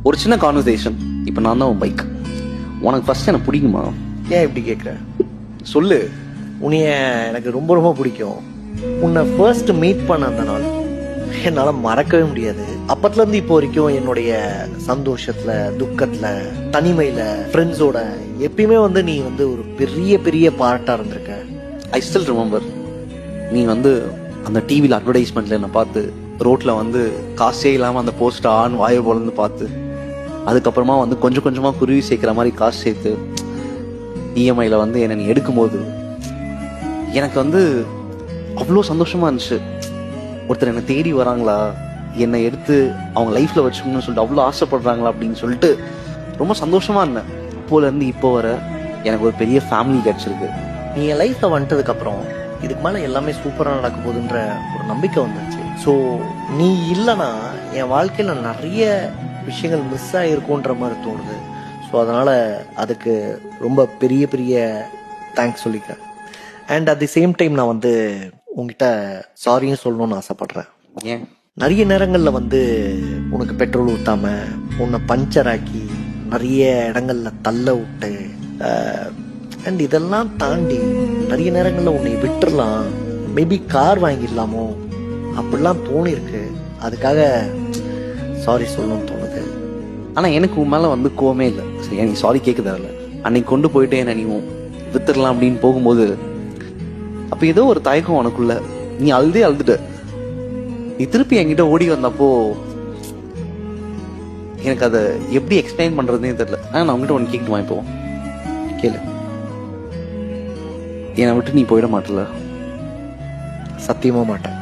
ஒரு சின்ன கான்வர்சேஷன். இப்போ நான் தான் உன் பைக். உனக்கு ஃபர்ஸ்ட் எனக்கு பிடிக்குமா? ஏன் இப்படி கேட்குற? சொல்லு. உன்னைய எனக்கு ரொம்ப ரொம்ப பிடிக்கும். உன்னை ஃபர்ஸ்ட் மீட் பண்ண அந்த நாள் என்னால் மறக்கவே முடியாது. அப்பத்துலேருந்து இப்போ வரைக்கும் என்னுடைய சந்தோஷத்தில், துக்கத்தில், தனிமையில், ஃப்ரெண்ட்ஸோட எப்பயுமே நீ ஒரு பெரிய பெரிய பார்ட்டாக இருந்திருக்க. I still remember. நீ அந்த டிவியில் அட்வர்டைஸ்மெண்ட்ல என்னை பார்த்து ரோட்டில் காசே இல்லாமல் அந்த போஸ்டர் ஆன் வாயை போலந்து பார்த்து அதுக்கப்புறமா கொஞ்சம் கொஞ்சமாக குருவி சேர்க்குற மாதிரி காசு சேர்த்து இஎம்ஐயில் என்னை நீ எடுக்கும்போது எனக்கு அவ்வளோ சந்தோஷமாக இருந்துச்சு. ஒருத்தர் என்னை தேடி வராங்களா, என்னை எடுத்து அவங்க லைஃப்பில் வச்சுக்கணும்னு சொல்லிட்டு அவ்வளோ ஆசைப்படுறாங்களா அப்படின்னு சொல்லிட்டு ரொம்ப சந்தோஷமாக இருந்தேன். அப்போலேருந்து இப்போ வர எனக்கு ஒரு பெரிய ஃபேமிலி கிடச்சிருக்கு. நீ என் லைஃப்பில் வந்துட்டதுக்கப்புறம் இதுக்கு மேலே எல்லாமே சூப்பராக நடக்க போகுதுன்ற ஒரு நம்பிக்கை வந்துச்சு. ஸோ நீ இல்லைன்னா என் வாழ்க்கையில் நிறைய விஷயங்கள் மிஸ் ஆகிருக்குன்ற மாதிரி தோணுது. ஸோ அதனால் அதுக்கு ரொம்ப பெரிய பெரிய தேங்க்ஸ் சொல்லிக்கிறேன். And at the same time நான் உங்ககிட்ட சாரியும் சொல்லணும்னு ஆசைப்படுறேன். ஏன் நிறைய நேரங்களில் உனக்கு பெட்ரோல் ஊற்றாம, உன்னை பஞ்சர் ஆக்கி, நிறைய இடங்களில் தள்ள விட்டு, அண்ட் இதெல்லாம் தாண்டி நிறைய நேரங்களில் உன்னை விட்டுறலாம், மேபி கார் வாங்கிடலாமோ அப்படிலாம் தோணிருக்கு. அதுக்காக சாரி சொல்லணும்னு தோணுது. ஆனால் எனக்கு உன் மேலே கோவமே இல்லை. சரி, எனக்கு சாரி கேட்குதால அன்னைக்கு கொண்டு போயிட்டு என்ன நீ வித்துடலாம் அப்படின்னு போகும்போது அப்போ ஏதோ ஒரு தயக்கம் உனக்குள்ள. நீ அழுதுட்ட. நீ திருப்பி என்கிட்ட ஓடி வந்தப்போ எனக்கு அதை எப்படி எக்ஸ்பிளைன் பண்றதுன்னே தெரியல. நான் உங்ககிட்ட ஒன்று கேட்குமா? இப்போ கேளு. என்னை விட்டு நீ போயிட மாட்டல? சத்தியமா மாட்டேன்.